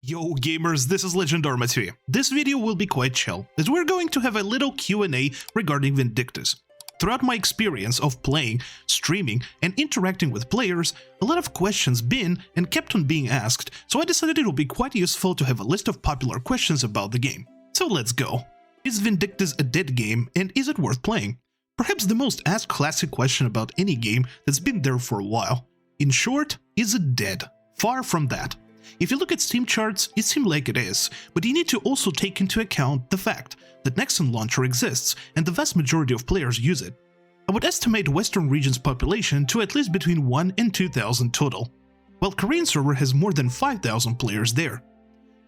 Yo gamers, this is legendarma TV. This video will be quite chill, as we're going to have a little Q&A regarding Vindictus. Throughout my experience of playing, streaming, and interacting with players, a lot of questions been and kept on being asked, so I decided it would be quite useful to have a list of popular questions about the game. So let's go. Is Vindictus a dead game, and is it worth playing? Perhaps the most asked classic question about any game that's been there for a while. In short, is it dead? Far from that. If you look at Steam charts, it seems like it is, but you need to also take into account the fact that Nexon Launcher exists and the vast majority of players use it. I would estimate Western region's population to at least between 1 and 2,000 total, while Korean server has more than 5,000 players there.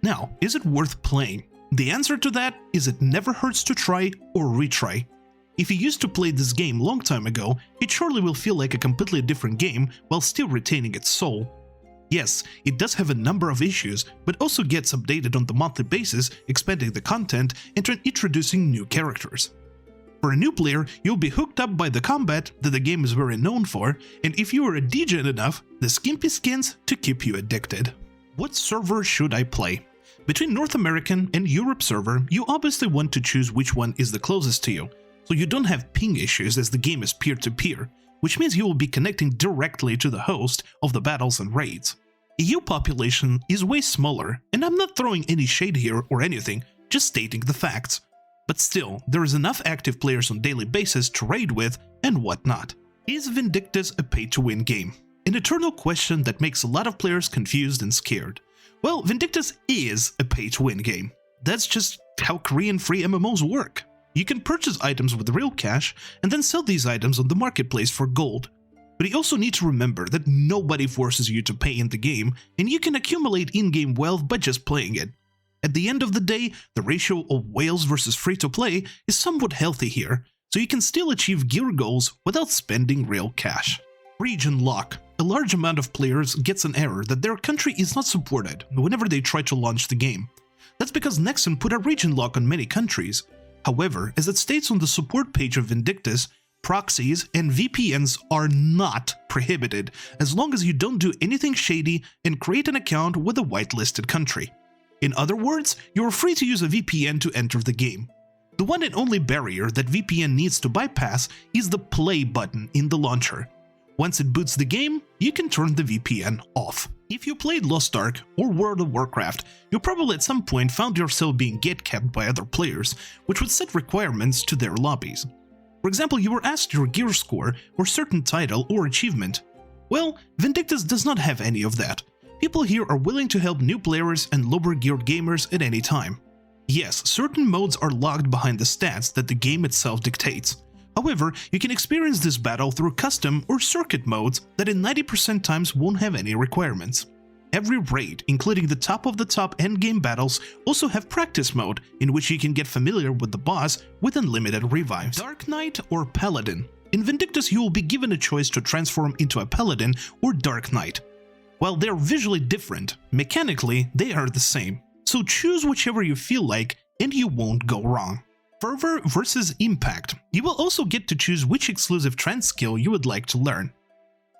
Now, is it worth playing? The answer to that is it never hurts to try or retry. If you used to play this game long time ago, it surely will feel like a completely different game while still retaining its soul. Yes, it does have a number of issues, but also gets updated on the monthly basis, expanding the content and introducing new characters. For a new player, you'll be hooked up by the combat that the game is very known for, and if you are a degen enough, the skimpy skins to keep you addicted. What server should I play? Between North American and Europe server, you obviously want to choose which one is the closest to you, so you don't have ping issues as the game is peer-to-peer, which means you will be connecting directly to the host of the battles and raids. EU population is way smaller, and I'm not throwing any shade here or anything, just stating the facts. But still, there is enough active players on daily basis to raid with and whatnot. Is Vindictus a pay-to-win game? An eternal question that makes a lot of players confused and scared. Well, Vindictus is a pay-to-win game. That's just how Korean free MMOs work. You can purchase items with real cash and then sell these items on the marketplace for gold. But you also need to remember that nobody forces you to pay in the game, and you can accumulate in-game wealth by just playing it. At the end of the day, the ratio of whales versus free-to-play is somewhat healthy here, so you can still achieve gear goals without spending real cash. Region lock. A large amount of players gets an error that their country is not supported whenever they try to launch the game. That's because Nexon put a region lock on many countries. However, as it states on the support page of Vindictus, proxies and VPNs are not prohibited as long as you don't do anything shady and create an account with a whitelisted country. In other words, you're free to use a VPN to enter the game. The one and only barrier that VPN needs to bypass is the play button in the launcher. Once it boots the game, you can turn the VPN off. If you played Lost Ark or World of Warcraft, you probably at some point found yourself being gatekept by other players, which would set requirements to their lobbies. For example, you were asked your gear score or certain title or achievement. Well, Vindictus does not have any of that. People here are willing to help new players and lower geared gamers at any time. Yes, certain modes are locked behind the stats that the game itself dictates. However, you can experience this battle through custom or circuit modes that in 90% times won't have any requirements. Every raid, including the top of the top endgame battles, also have practice mode, in which you can get familiar with the boss with unlimited revives. Dark Knight or Paladin? In Vindictus you will be given a choice to transform into a Paladin or Dark Knight. While they're visually different, mechanically they are the same. So choose whichever you feel like and you won't go wrong. Fervor versus Impact. You will also get to choose which exclusive trance skill you would like to learn.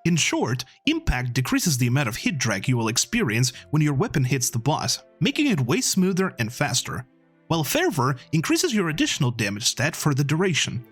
In short, Impact decreases the amount of hit drag you will experience when your weapon hits the boss, making it way smoother and faster, while Fervor increases your additional damage stat for the duration.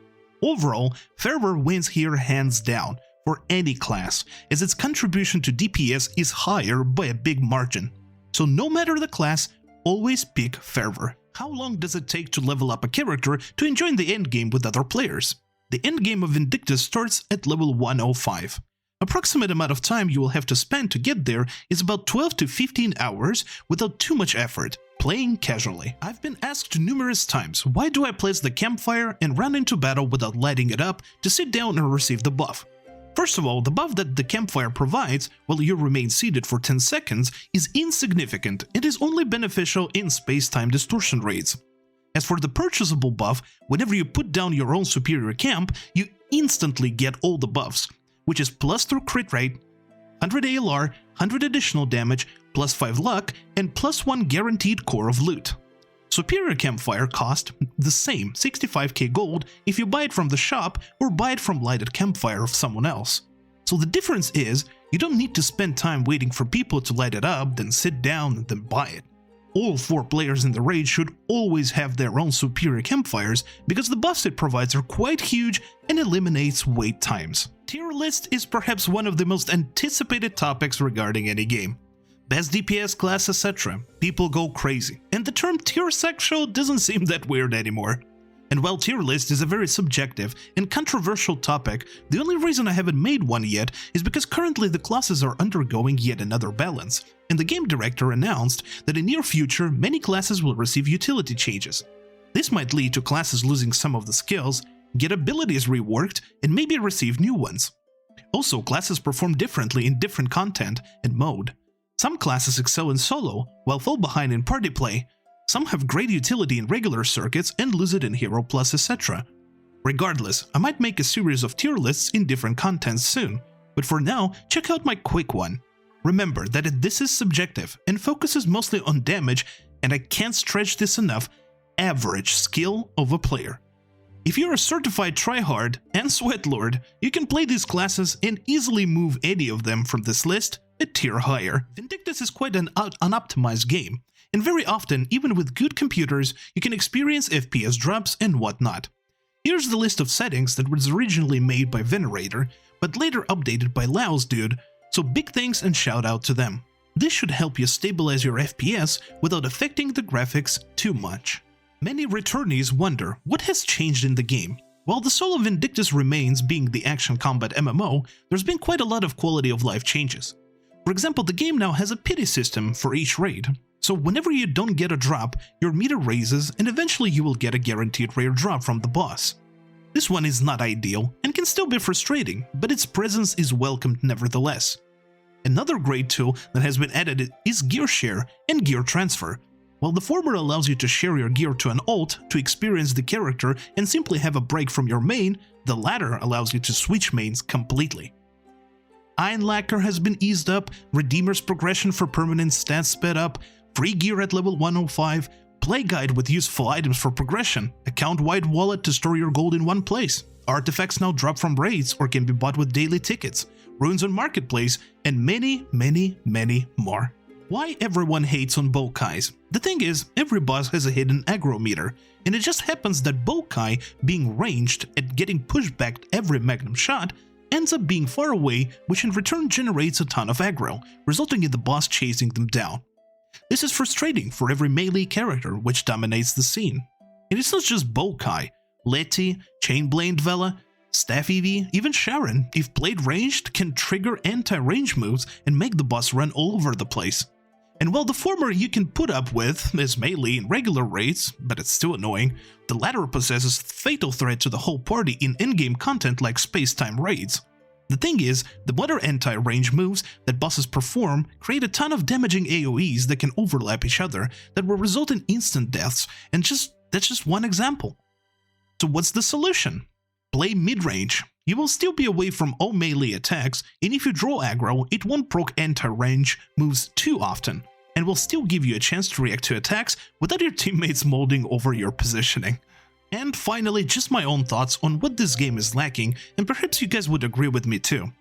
Overall, Fervor wins here hands down for any class, as its contribution to DPS is higher by a big margin. So no matter the class, always pick Fervor. How long does it take to level up a character to enjoy the endgame with other players? The endgame of Vindictus starts at level 105. Approximate amount of time you will have to spend to get there is about 12 to 15 hours without too much effort, playing casually. I've been asked numerous times, why do I place the Campfire and run into battle without lighting it up to sit down and receive the buff? First of all, the buff that the Campfire provides while you remain seated for 10 seconds is insignificant and is only beneficial in space-time distortion raids. As for the purchasable buff, whenever you put down your own superior camp, you instantly get all the buffs, which is plus 3 crit rate, 100 ALR, 100 additional damage, plus 5 luck, and plus 1 guaranteed core of loot. Superior Campfire cost the same 65k gold if you buy it from the shop or buy it from lighted Campfire of someone else. So the difference is, you don't need to spend time waiting for people to light it up, then sit down and then buy it. all 4 players in the raid should always have their own superior campfires because the buffs it provides are quite huge and eliminates wait times. Tier list is perhaps one of the most anticipated topics regarding any game. Best DPS class, etc. People go crazy, and the term tier sexual doesn't seem that weird anymore. And while tier list is a very subjective and controversial topic, the only reason I haven't made one yet is because currently the classes are undergoing yet another balance, and the game director announced that in near future many classes will receive utility changes. This might lead to classes losing some of the skills, get abilities reworked, and maybe receive new ones. Also, classes perform differently in different content and mode. Some classes excel in solo, while fall behind in party play. Some have great utility in regular circuits and lose it in Hero Plus, etc. Regardless, I might make a series of tier lists in different contents soon, but for now, check out my quick one. Remember that this is subjective and focuses mostly on damage, and I can't stretch this enough, average skill of a player. If you're a certified tryhard and sweatlord, you can play these classes and easily move any of them from this list a tier higher. Vindictus is quite an unoptimized game, and very often, even with good computers, you can experience FPS drops and whatnot. Here's the list of settings that was originally made by Venerator, but later updated by Laos Dude, so big thanks and shout out to them. This should help you stabilize your FPS without affecting the graphics too much. Many returnees wonder what has changed in the game. While the soul of Vindictus remains being the action combat MMO, there's been quite a lot of quality of life changes. For example, the game now has a pity system for each raid. So whenever you don't get a drop, your meter raises and eventually you will get a guaranteed rare drop from the boss. This one is not ideal and can still be frustrating, but its presence is welcomed nevertheless. Another great tool that has been added is gear share and gear transfer. While the former allows you to share your gear to an alt to experience the character and simply have a break from your main, the latter allows you to switch mains completely. Iron Lacquer has been eased up, Redeemer's progression for permanent stats sped up, free gear at level 105, play guide with useful items for progression, account-wide wallet to store your gold in one place, artifacts now drop from raids or can be bought with daily tickets, runes on marketplace, and many more. Why everyone hates on Bokais? The thing is, every boss has a hidden aggro meter, and it just happens that Bokai, being ranged at getting pushed back every magnum shot, ends up being far away, which in return generates a ton of aggro, resulting in the boss chasing them down. This is frustrating for every melee character which dominates the scene. And it's not just Bokai, Letty, Chainblade Vela, Staff Eevee, even Sharon, if played ranged, can trigger anti-range moves and make the boss run all over the place. And while the former you can put up with as melee in regular raids, but it's still annoying, the latter possesses fatal threat to the whole party in in-game content like space-time raids. The thing is, the better anti-range moves that bosses perform create a ton of damaging AoEs that can overlap each other that will result in instant deaths, and that's just one example. So what's the solution? Play mid-range. You will still be away from all melee attacks, and if you draw aggro, it won't proc anti-range moves too often, and will still give you a chance to react to attacks without your teammates molding over your positioning. And finally, just my own thoughts on what this game is lacking, and perhaps you guys would agree with me too.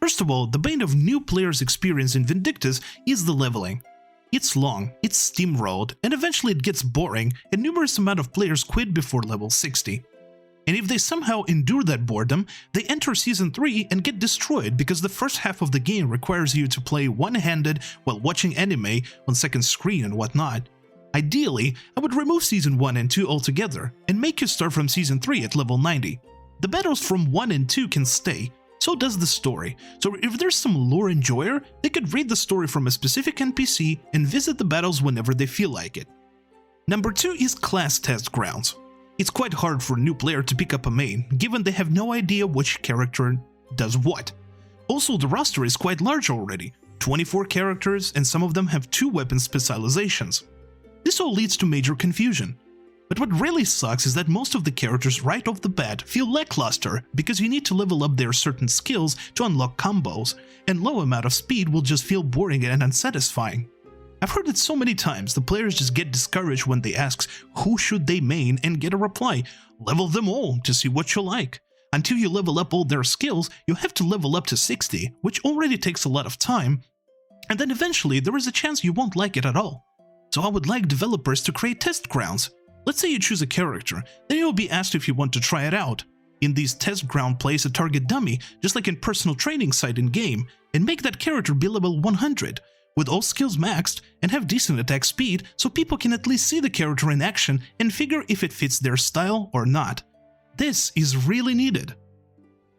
First of all, the bane of new players' experience in Vindictus is the leveling. It's long, it's steamrolled, and eventually it gets boring, and numerous amount of players quit before level 60. And if they somehow endure that boredom, they enter Season 3 and get destroyed because the first half of the game requires you to play one-handed while watching anime on second screen and whatnot. Ideally, I would remove Season 1 and 2 altogether and make you start from Season 3 at level 90. The battles from 1 and 2 can stay, so does the story, so if there's some lore enjoyer, they could read the story from a specific NPC and visit the battles whenever they feel like it. Number 2 is class test grounds. It's quite hard for a new player to pick up a main, given they have no idea which character does what. Also, the roster is quite large already, 24 characters, and some of them have 2 weapon specializations. This all leads to major confusion. But what really sucks is that most of the characters right off the bat feel lackluster because you need to level up their certain skills to unlock combos, and low amount of speed will just feel boring and unsatisfying. I've heard it so many times, the players just get discouraged when they ask who should they main and get a reply, level them all to see what you like. Until you level up all their skills, you have to level up to 60, which already takes a lot of time, and then eventually there is a chance you won't like it at all. So I would like developers to create test grounds. Let's say you choose a character, then you'll be asked if you want to try it out. In these test ground, place a target dummy, just like in personal training site in-game, and make that character be level 100, with all skills maxed, and have decent attack speed so people can at least see the character in action and figure if it fits their style or not. This is really needed.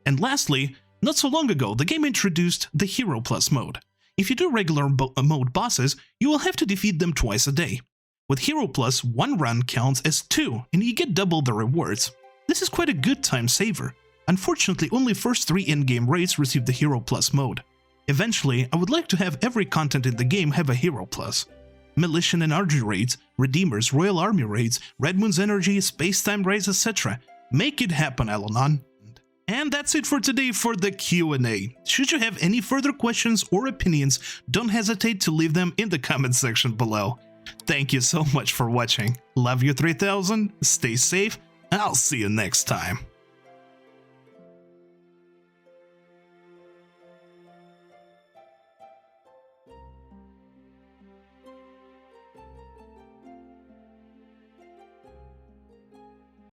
And lastly, not so long ago, the game introduced the Hero Plus mode. If you do regular mode bosses, you will have to defeat them twice a day. With Hero Plus, one run counts as 2, and you get double the rewards. This is quite a good time saver. Unfortunately, only first 3 in-game raids receive the Hero Plus mode. Eventually, I would like to have every content in the game have a Hero Plus. Militian and RG raids, Redeemers, Royal Army raids, Red Moon's Energy, Space-Time raids, etc. Make it happen, Alonon. And that's it for today for the Q&A. Should you have any further questions or opinions, don't hesitate to leave them in the comment section below. Thank you so much for watching. Love you 3000, stay safe, I'll see you next time.